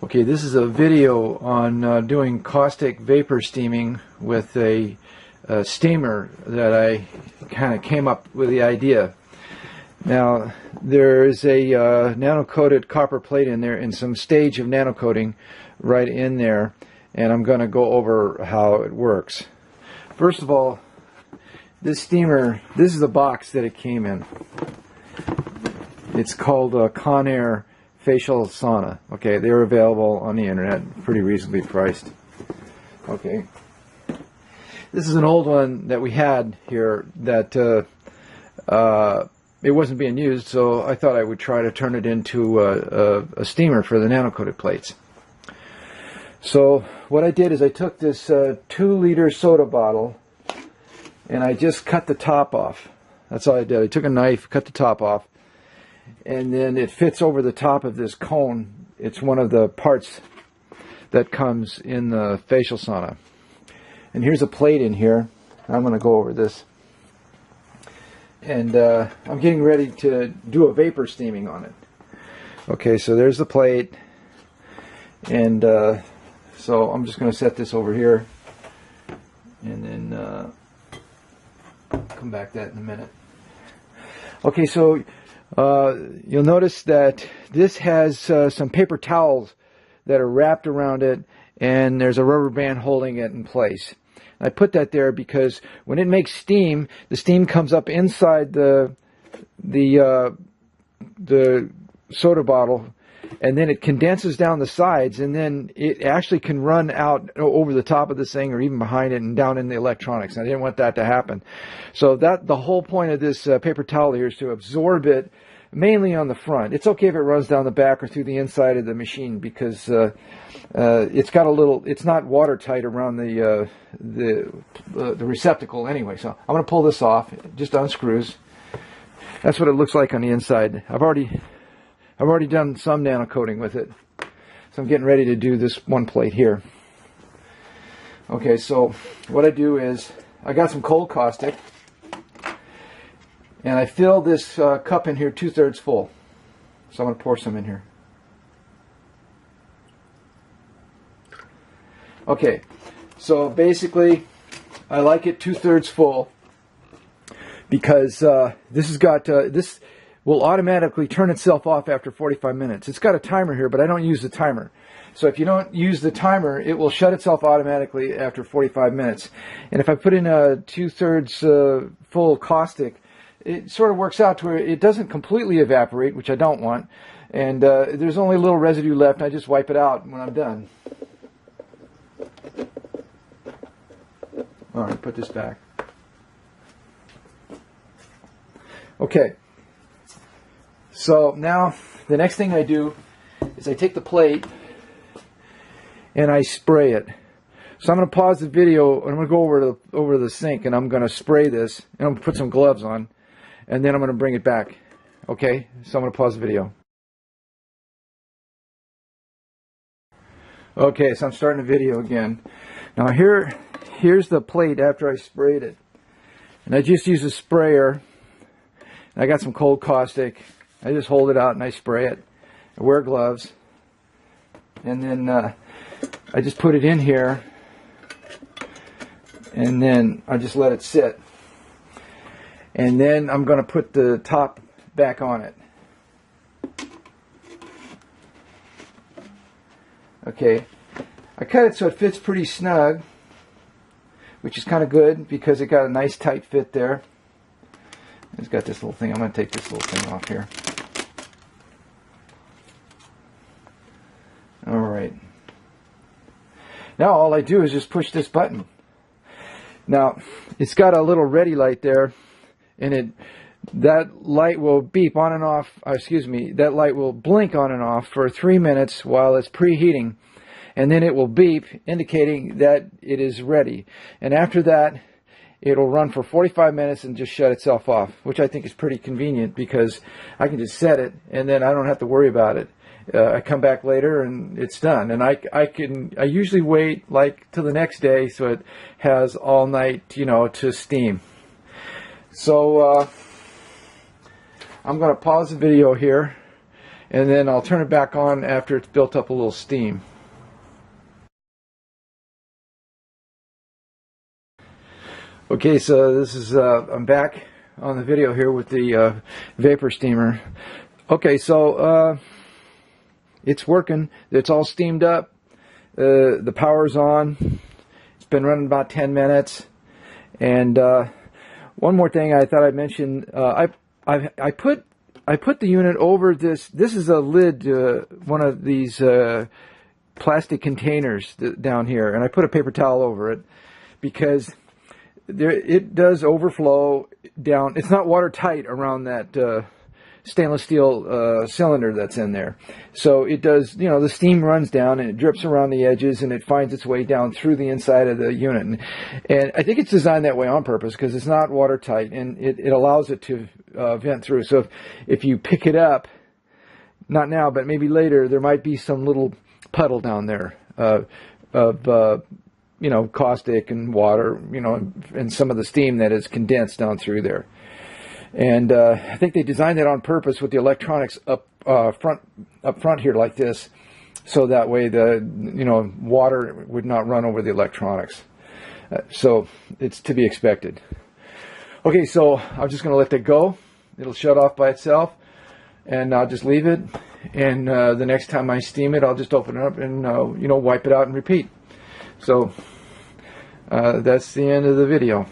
Okay, this is a video on doing caustic vapor steaming with a steamer that I kind of came up with the idea. Now, there's a nano-coated copper plate in there and some stage of nano coating right in there, and I'm going to go over how it works. First of all, this steamer, this is the box that it came in. It's called Conair facial sauna. Okay, they're available on the internet, pretty reasonably priced. Okay, this is an old one that we had here that it wasn't being used, so I thought I would try to turn it into a steamer for the nano-coated plates. So what I did is I took this 2-liter soda bottle and I just cut the top off. That's all I did. I took a knife, cut the top off, and then it fits over the top of this cone. It's one of the parts that comes in the facial sauna. And here's a plate in here. I'm going to go over this. And I'm getting ready to do a vapor steaming on it. Okay, so there's the plate. And so I'm just going to set this over here. And then come back to that in a minute. Okay, so you'll notice that this has some paper towels that are wrapped around it, and there's a rubber band holding it in place. I put that there because when it makes steam, the steam comes up inside the soda bottle, and then it condenses down the sides, and then it actually can run out over the top of this thing or even behind it and down in the electronics. I didn't want that to happen. So the whole point of this paper towel here is to absorb it mainly on the front. It's okay if it runs down the back or through the inside of the machine because it's got a little, it's not watertight around the receptacle anyway. So I'm going to pull this off. It just unscrews. That's what it looks like on the inside. I've already done some nano coating with it, so I'm getting ready to do this one plate here. Okay, so what I do is I got some cold caustic, and I fill this cup in here 2/3 full. So I'm going to pour some in here. Okay, so basically I like it 2/3 full because this has got this will automatically turn itself off after 45 minutes. It's got a timer here, but I don't use the timer. So if you don't use the timer, it will shut itself automatically after 45 minutes. And if I put in a 2/3 full caustic, it sort of works out to where it doesn't completely evaporate, which I don't want. And there's only a little residue left. I just wipe it out when I'm done. All right, put this back. Okay. So now the next thing I do is I take the plate and I spray it. So I'm going to pause the video and I'm going to go over the sink and I'm going to spray this and I'm going to put some gloves on and then I'm going to bring it back. Okay, so I'm going to pause the video. Okay, so I'm starting the video again. Now here's the plate after I sprayed it. And I just use a sprayer. I got some cold caustic. I just hold it out and I spray it. I wear gloves. And then I just put it in here. And then I just let it sit. And then I'm going to put the top back on it. Okay. I cut it so it fits pretty snug, which is kind of good because it got a nice tight fit there. It's got this little thing. I'm going to take this little thing off here. Alright. Now all I do is just push this button. Now, it's got a little ready light there, and that light will beep on and off, that light will blink on and off for 3 minutes while it's preheating, and then it will beep indicating that it is ready. And after that, it'll run for 45 minutes and just shut itself off, which I think is pretty convenient because I can just set it and then I don't have to worry about it. I come back later and it's done. And I usually wait like till the next day so it has all night, to steam. So I'm going to pause the video here and then I'll turn it back on after it's built up a little steam. Okay, so this is I'm back on the video here with the vapor steamer. Okay, so it's working. It's all steamed up. The power's on. It's been running about 10 minutes. And one more thing I thought I'd mention. I put the unit over this. This is a lid, one of these plastic containers down here, and I put a paper towel over it because it does overflow down. It's not watertight around that stainless steel cylinder that's in there. So it does, you know, the steam runs down and it drips around the edges and it finds its way down through the inside of the unit. And I think it's designed that way on purpose because it's not watertight and it allows it to vent through. So if you pick it up, not now, but maybe later, there might be some little puddle down there of you know, caustic and water, you know, and some of the steam that is condensed down through there. And I think they designed it on purpose with the electronics up front here like this, so that way the, you know, water would not run over the electronics. So it's to be expected. Okay, so I'm just going to let that go. It'll shut off by itself, and I'll just leave it. And the next time I steam it, I'll just open it up and you know, wipe it out and repeat. So that's the end of the video.